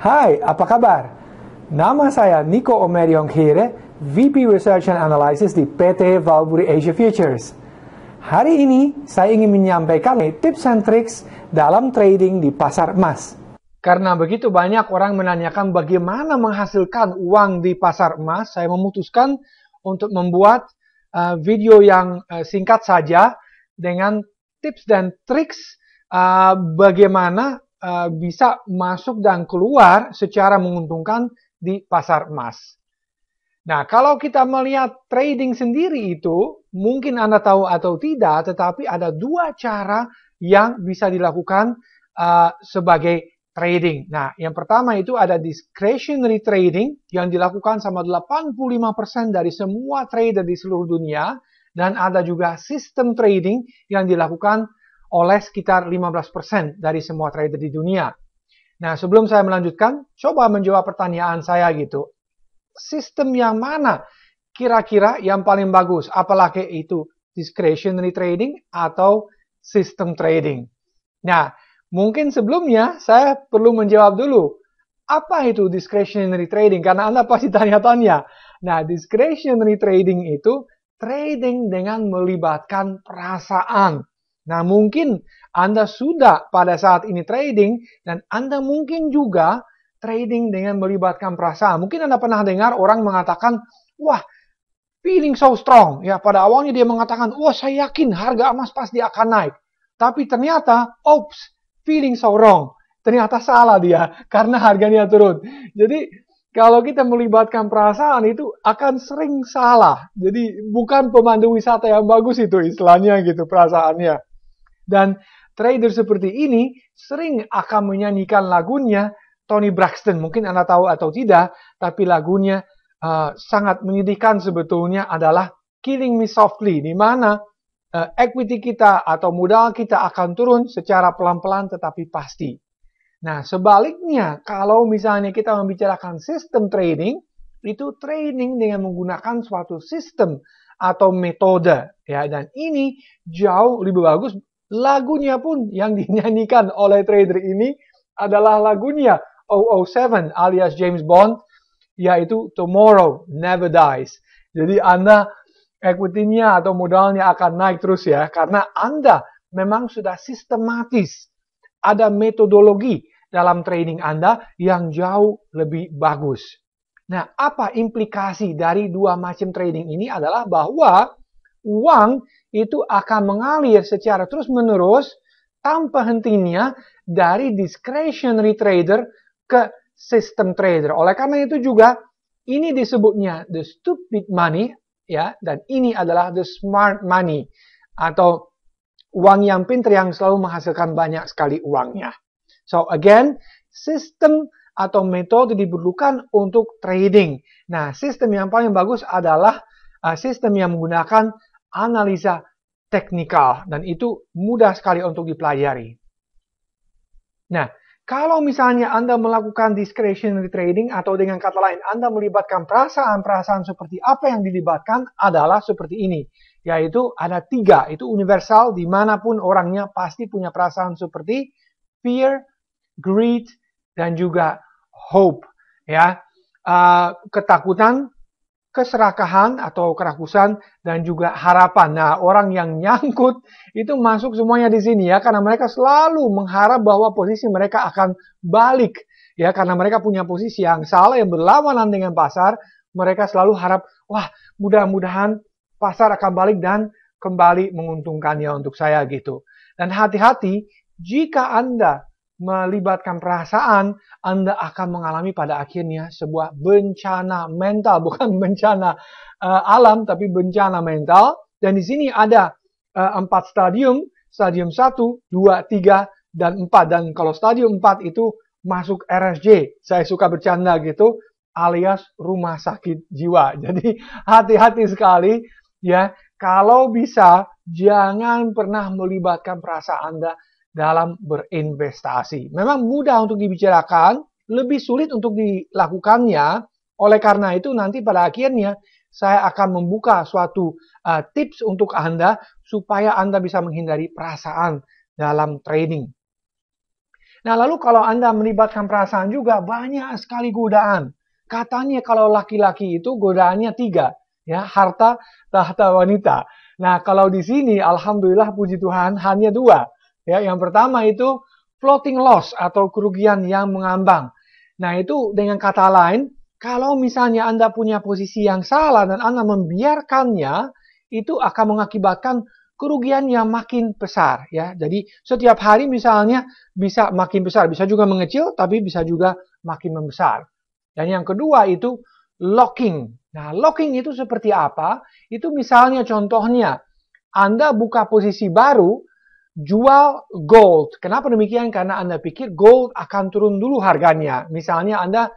Hai, apa kabar? Nama saya Nico Omerion Khere, VP Research and Analysis di PT Valbury Asia Futures. Hari ini saya ingin menyampaikan tips and tricks dalam trading di pasar emas. Karena begitu banyak orang menanyakan bagaimana menghasilkan uang di pasar emas, saya memutuskan untuk membuat video yang singkat saja dengan tips dan triks bagaimana bisa masuk dan keluar secara menguntungkan di pasar emas. Nah, kalau kita melihat trading sendiri itu, mungkin Anda tahu atau tidak, tetapi ada dua cara yang bisa dilakukan sebagai trading. Nah, yang pertama itu ada discretionary trading yang dilakukan sama 85% dari semua trader di seluruh dunia, dan ada juga system trading yang dilakukan oleh sekitar 15% dari semua trader di dunia. Nah, sebelum saya melanjutkan, coba menjawab pertanyaan saya gitu. Sistem yang mana kira-kira yang paling bagus? Apalagi itu discretionary trading atau system trading? Nah, mungkin sebelumnya saya perlu menjawab dulu. Apa itu discretionary trading? Karena Anda pasti tanya-tanya. Nah, discretionary trading itu trading dengan melibatkan perasaan. Nah, mungkin Anda sudah pada saat ini trading, dan Anda mungkin juga trading dengan melibatkan perasaan. Mungkin Anda pernah dengar orang mengatakan, wah, feeling so strong. Ya, pada awalnya dia mengatakan, wah, saya yakin harga emas pasti akan naik. Tapi ternyata, oops, feeling so wrong. Ternyata salah dia, karena harganya turun. Jadi, kalau kita melibatkan perasaan itu akan sering salah. Jadi, bukan pemandu wisata yang bagus itu istilahnya gitu, perasaannya. Dan trader seperti ini sering akan menyanyikan lagunya Toni Braxton. Mungkin Anda tahu atau tidak, tapi lagunya sangat menyedihkan sebetulnya adalah Killing Me Softly, di mana equity kita atau modal kita akan turun secara pelan-pelan tetapi pasti. Nah, sebaliknya, kalau misalnya kita membicarakan sistem trading, itu trading dengan menggunakan suatu sistem atau metode, ya, dan ini jauh lebih bagus. Lagunya pun yang dinyanyikan oleh trader ini adalah lagunya 007 alias James Bond, yaitu Tomorrow Never Dies. Jadi Anda equity-nya atau modalnya akan naik terus ya, karena Anda memang sudah sistematis. Ada metodologi dalam trading Anda yang jauh lebih bagus. Nah, apa implikasi dari dua macam trading ini adalah bahwa uang itu akan mengalir secara terus-menerus tanpa hentinya dari discretionary trader ke system trader. Oleh karena itu juga ini disebutnya the stupid money, ya, dan ini adalah the smart money atau uang yang pintar yang selalu menghasilkan banyak sekali uangnya. So again, sistem atau metode diperlukan untuk trading. Nah, sistem yang paling bagus adalah sistem yang menggunakan analisa teknikal, dan itu mudah sekali untuk dipelajari. Nah, kalau misalnya Anda melakukan discretionary trading, atau dengan kata lain Anda melibatkan perasaan-perasaan seperti apa yang dilibatkan adalah seperti ini, yaitu ada 3, itu universal, dimanapun orangnya pasti punya perasaan seperti fear, greed, dan juga hope, ya, ketakutan, keserakahan atau kerakusan, dan juga harapan. Nah, orang yang nyangkut itu masuk semuanya di sini ya, karena mereka selalu mengharap bahwa posisi mereka akan balik ya, karena mereka punya posisi yang salah yang berlawanan dengan pasar. Mereka selalu harap, wah, mudah-mudahan pasar akan balik dan kembali menguntungkannya untuk saya gitu. Dan hati-hati, jika Anda melibatkan perasaan, Anda akan mengalami pada akhirnya sebuah bencana mental, bukan bencana alam, tapi bencana mental. Dan di sini ada 4 stadium, stadium 1, 2, 3, dan 4. Dan kalau stadium 4 itu masuk RSJ, saya suka bercanda gitu, alias rumah sakit jiwa. Jadi hati-hati sekali ya, kalau bisa jangan pernah melibatkan perasaan Anda dalam berinvestasi. Memang mudah untuk dibicarakan, lebih sulit untuk dilakukannya. Oleh karena itu nanti pada akhirnya saya akan membuka suatu tips untuk Anda supaya Anda bisa menghindari perasaan dalam trading. Nah, lalu kalau Anda melibatkan perasaan juga, banyak sekali godaan. Katanya kalau laki-laki itu godaannya 3, ya, harta, tahta, wanita. Nah, kalau di sini, alhamdulillah puji Tuhan, hanya 2. Ya, yang pertama itu floating loss atau kerugian yang mengambang. Nah, itu dengan kata lain, kalau misalnya Anda punya posisi yang salah dan Anda membiarkannya, itu akan mengakibatkan kerugian yang makin besar, ya. Jadi setiap hari misalnya bisa makin besar, bisa juga mengecil, tapi bisa juga makin membesar. Dan yang kedua itu locking. Nah, locking itu seperti apa? Itu misalnya contohnya, Anda buka posisi baru, jual gold. Kenapa demikian? Karena Anda pikir gold akan turun dulu harganya. Misalnya Anda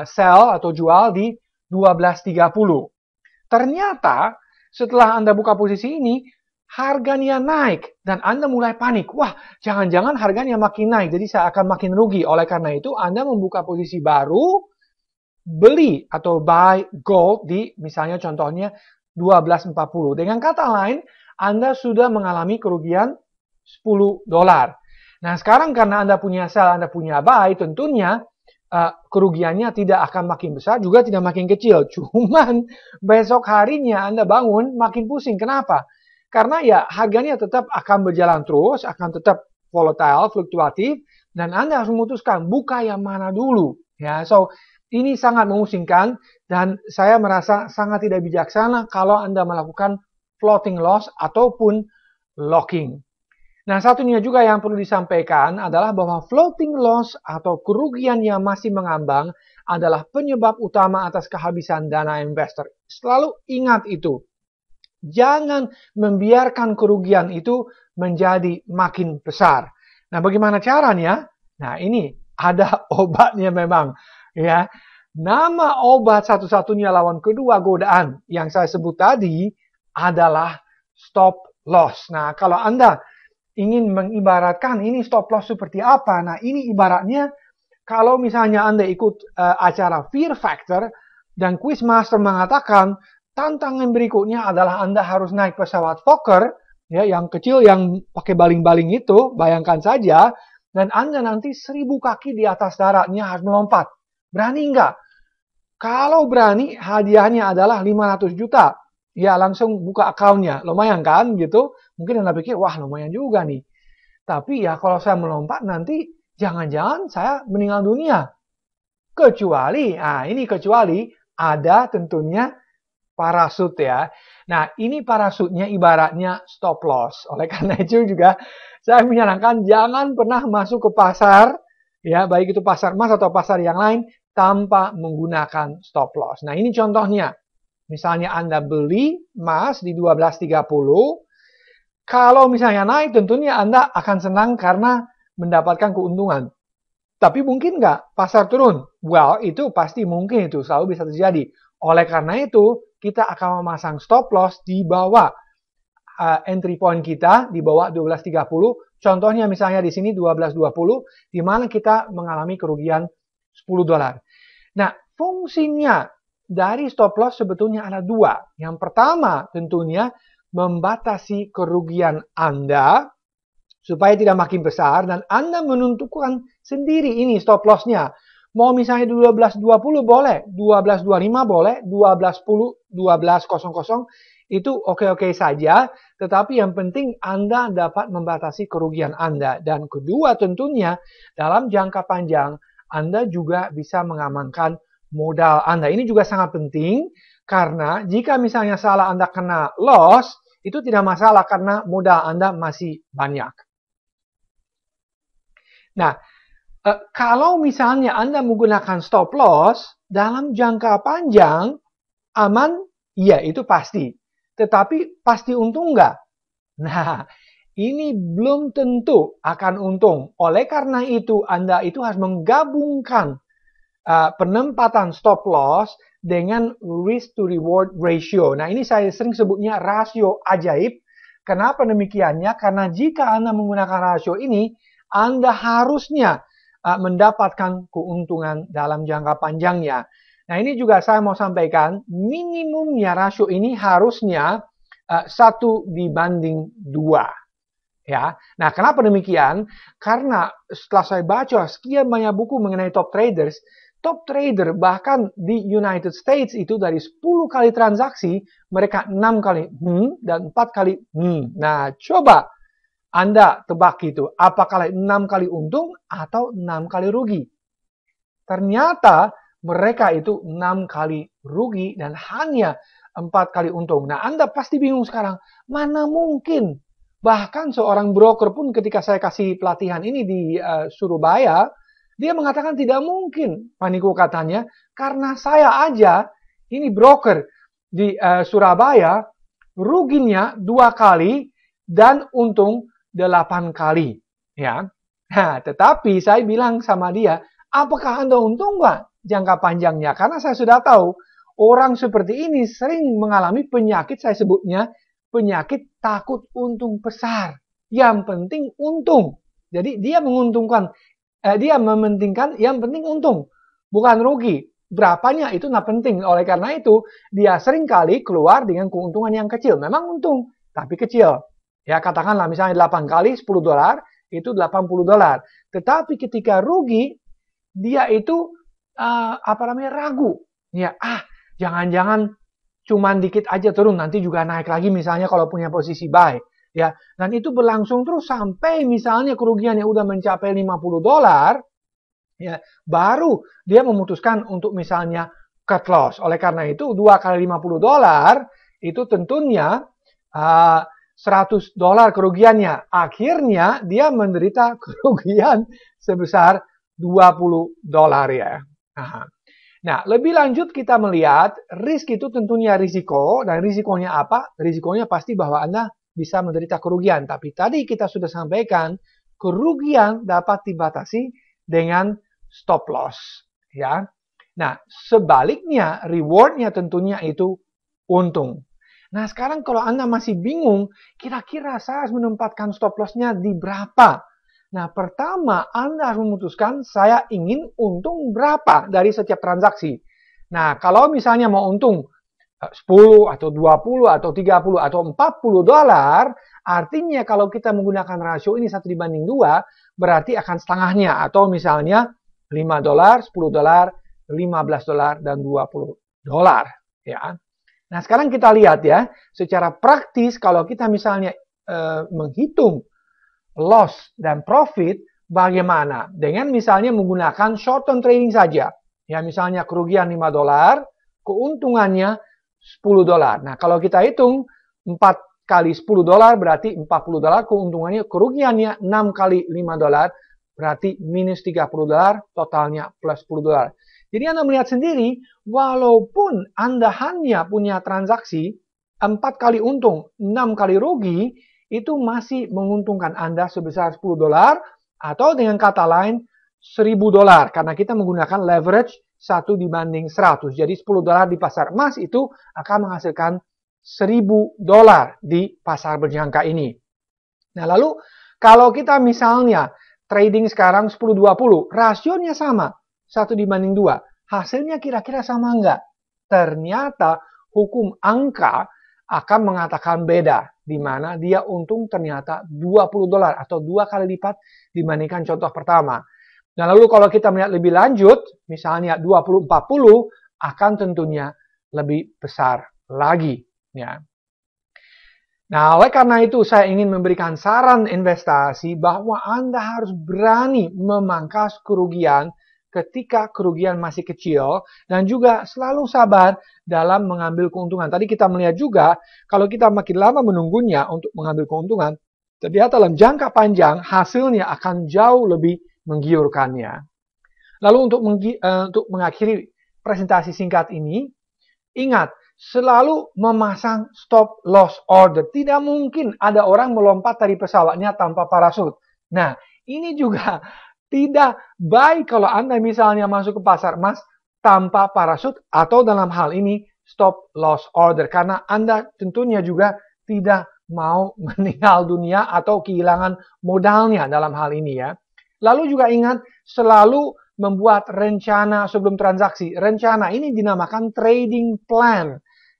sell atau jual di 12.30. Ternyata setelah Anda buka posisi ini, harganya naik dan Anda mulai panik. Wah, jangan-jangan harganya makin naik, jadi saya akan makin rugi. Oleh karena itu, Anda membuka posisi baru, beli atau buy gold di misalnya contohnya 12.40. Dengan kata lain, Anda sudah mengalami kerugian $10. Nah, sekarang karena Anda punya sell, Anda punya buy, tentunya kerugiannya tidak akan makin besar, juga tidak makin kecil. Cuman besok harinya Anda bangun makin pusing. Kenapa? Karena ya harganya tetap akan berjalan terus, akan tetap volatile, fluktuatif, dan Anda harus memutuskan buka yang mana dulu. Ya, so ini sangat memusingkan dan saya merasa sangat tidak bijaksana kalau Anda melakukan floating loss ataupun locking. Nah, satunya juga yang perlu disampaikan adalah bahwa floating loss atau kerugian yang masih mengambang adalah penyebab utama atas kehabisan dana investor. Selalu ingat itu. Jangan membiarkan kerugian itu menjadi makin besar. Nah, bagaimana caranya? Nah, ini ada obatnya memang. Ya, nama obat satu-satunya lawan kedua godaan yang saya sebut tadi adalah stop loss. Nah, kalau Anda ingin mengibaratkan ini stop loss seperti apa? Nah, ini ibaratnya kalau misalnya Anda ikut acara Fear Factor dan Quizmaster mengatakan tantangan berikutnya adalah Anda harus naik pesawat Fokker, ya, yang kecil yang pakai baling-baling itu, bayangkan saja, dan Anda nanti 1.000 kaki di atas daratnya harus melompat. Berani nggak? Kalau berani, hadiahnya adalah 500 juta. Ya, langsung buka akunnya. Lumayan kan, gitu. Mungkin Anda pikir, wah lumayan juga nih. Tapi ya kalau saya melompat nanti, jangan-jangan saya meninggal dunia. Kecuali, nah ini kecuali ada tentunya parasut ya. Nah, ini parasutnya ibaratnya stop loss. Oleh karena itu juga saya menyarankan jangan pernah masuk ke pasar, ya, baik itu pasar emas atau pasar yang lain, tanpa menggunakan stop loss. Nah, ini contohnya. Misalnya Anda beli emas di 12.30, kalau misalnya naik tentunya Anda akan senang karena mendapatkan keuntungan. Tapi mungkin nggak pasar turun? Well, itu pasti mungkin, itu selalu bisa terjadi. Oleh karena itu, kita akan memasang stop loss di bawah entry point kita, di bawah 12.30. Contohnya misalnya di sini 12.20, di mana kita mengalami kerugian $10. Nah, fungsinya dari stop loss sebetulnya ada 2. Yang pertama tentunya membatasi kerugian Anda supaya tidak makin besar dan Anda menentukan sendiri ini stop loss-nya. Mau misalnya 12.20 boleh, 12.25 boleh, 12.10, 12.00 itu oke-oke saja, tetapi yang penting Anda dapat membatasi kerugian Anda. Dan kedua tentunya dalam jangka panjang Anda juga bisa mengamankan modal Anda. Ini juga sangat penting karena jika misalnya salah Anda kena loss, itu tidak masalah karena modal Anda masih banyak. Nah, kalau misalnya Anda menggunakan stop loss dalam jangka panjang, aman? Iya, itu pasti. Tetapi pasti untung nggak? Nah, ini belum tentu akan untung. Oleh karena itu, Anda itu harus menggabungkan penempatan stop loss dengan risk to reward ratio. Nah, ini saya sering sebutnya rasio ajaib. Kenapa demikiannya? Karena jika Anda menggunakan rasio ini, Anda harusnya mendapatkan keuntungan dalam jangka panjangnya. Nah, ini juga saya mau sampaikan, minimumnya rasio ini harusnya 1:2. Ya, nah kenapa demikian? Karena setelah saya baca sekian banyak buku mengenai top trader bahkan di United States itu dari 10 kali transaksi, mereka 6 kali dan 4 kali Nah, coba Anda tebak itu, apakah 6 kali untung atau 6 kali rugi? Ternyata mereka itu 6 kali rugi dan hanya 4 kali untung. Nah, Anda pasti bingung sekarang, mana mungkin? Bahkan seorang broker pun ketika saya kasih pelatihan ini di Surabaya, dia mengatakan tidak mungkin. Pak Niko katanya, karena saya aja, ini broker di Surabaya, ruginya 2 kali dan untung 8 kali. Ya. Nah, tetapi saya bilang sama dia, apakah Anda untung nggak jangka panjangnya? Karena saya sudah tahu, orang seperti ini sering mengalami penyakit, saya sebutnya, penyakit takut untung besar. Yang penting untung. Jadi dia menguntungkan, dia mementingkan yang penting untung, bukan rugi. Berapanya itu nggak penting. Oleh karena itu, dia sering kali keluar dengan keuntungan yang kecil. Memang untung, tapi kecil. Ya, katakanlah misalnya 8 kali $10, itu $80. Tetapi ketika rugi, dia itu ragu. Ya, jangan-jangan cuman dikit aja turun, nanti juga naik lagi misalnya kalau punya posisi buy. Ya, dan itu berlangsung terus sampai misalnya kerugiannya udah mencapai $50, ya, baru dia memutuskan untuk misalnya cut loss. Oleh karena itu 2 kali $50 itu tentunya $100 kerugiannya. Akhirnya dia menderita kerugian sebesar $20 ya. Nah, lebih lanjut kita melihat risk itu tentunya risiko, dan risikonya apa? Risikonya pasti bahwa Anda bisa menderita kerugian. Tapi tadi kita sudah sampaikan, kerugian dapat dibatasi dengan stop loss. Ya. Nah, sebaliknya rewardnya tentunya itu untung. Nah, sekarang kalau Anda masih bingung, kira-kira saya harus menempatkan stop loss-nya di berapa? Nah, pertama Anda harus memutuskan saya ingin untung berapa dari setiap transaksi. Nah, kalau misalnya mau untung 10 atau 20 atau 30 atau $40, artinya kalau kita menggunakan rasio ini 1:2, berarti akan setengahnya. Atau misalnya $5, $10, $15, dan $20. Ya. Nah, sekarang kita lihat ya, secara praktis kalau kita misalnya menghitung loss dan profit, bagaimana? Dengan misalnya menggunakan short term trading saja. Ya, misalnya kerugian $5, keuntungannya $10. Nah, kalau kita hitung 4 kali $10 berarti $40, keuntungannya, kerugiannya 6 kali $5 berarti minus $30, totalnya plus $10. Jadi Anda melihat sendiri, walaupun Anda hanya punya transaksi 4 kali untung, 6 kali rugi, itu masih menguntungkan Anda sebesar $10 atau dengan kata lain $1.000 karena kita menggunakan leverage 1:100. Jadi $10 di pasar emas itu akan menghasilkan $1.000 di pasar berjangka ini. Nah, lalu kalau kita misalnya trading sekarang 10-20, rasionya sama, 1:2. Hasilnya kira-kira sama enggak? Ternyata hukum angka akan mengatakan beda, di mana dia untung ternyata $20 atau 2 kali lipat dibandingkan contoh pertama. Nah, lalu kalau kita melihat lebih lanjut, misalnya 20-40, akan tentunya lebih besar lagi. Ya. Nah, oleh karena itu saya ingin memberikan saran investasi bahwa Anda harus berani memangkas kerugian ketika kerugian masih kecil dan juga selalu sabar dalam mengambil keuntungan. Tadi kita melihat juga kalau kita makin lama menunggunya untuk mengambil keuntungan, ternyata dalam jangka panjang hasilnya akan jauh lebih menggiurkannya. Lalu untuk mengakhiri presentasi singkat ini, ingat, selalu memasang stop loss order. Tidak mungkin ada orang melompat dari pesawatnya tanpa parasut. Nah, ini juga tidak baik kalau Anda misalnya masuk ke pasar emas tanpa parasut atau dalam hal ini stop loss order. Karena Anda tentunya juga tidak mau meninggal dunia atau kehilangan modalnya dalam hal ini ya. Lalu juga ingat selalu membuat rencana sebelum transaksi. Rencana ini dinamakan trading plan.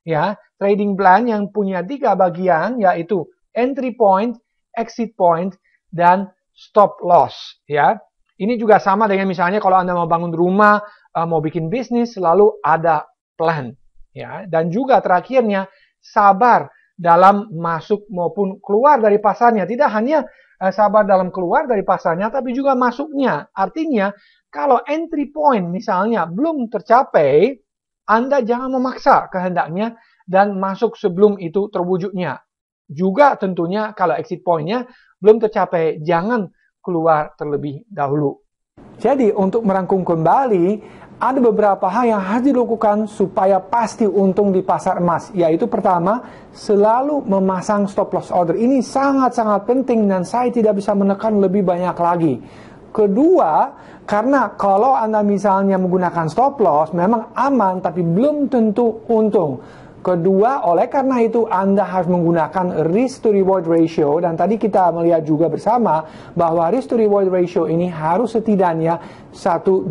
Ya, trading plan yang punya 3 bagian yaitu entry point, exit point, dan stop loss. Ya, ini juga sama dengan misalnya kalau Anda mau bangun rumah, mau bikin bisnis, selalu ada plan. Ya, dan juga terakhirnya sabar dalam masuk maupun keluar dari pasarnya. Tidak hanya sabar dalam keluar dari pasarnya, tapi juga masuknya. Artinya, kalau entry point misalnya belum tercapai, Anda jangan memaksa kehendaknya dan masuk sebelum itu terwujudnya. Juga tentunya kalau exit point-nya belum tercapai, jangan keluar terlebih dahulu. Jadi untuk merangkum kembali, ada beberapa hal yang harus dilakukan supaya pasti untung di pasar emas. Yaitu pertama, selalu memasang stop loss order. Ini sangat-sangat penting dan saya tidak bisa menekan lebih banyak lagi. Kedua, karena kalau Anda misalnya menggunakan stop loss, memang aman tapi belum tentu untung. Kedua, oleh karena itu Anda harus menggunakan risk to reward ratio, dan tadi kita melihat juga bersama bahwa risk to reward ratio ini harus setidaknya 1:2.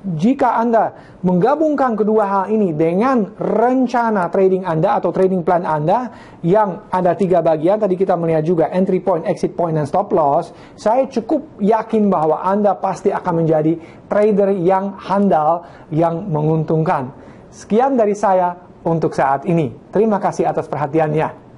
Jika Anda menggabungkan kedua hal ini dengan rencana trading Anda atau trading plan Anda yang ada 3 bagian, tadi kita melihat juga entry point, exit point, dan stop loss, saya cukup yakin bahwa Anda pasti akan menjadi trader yang handal, yang menguntungkan. Sekian dari saya untuk saat ini. Terima kasih atas perhatiannya.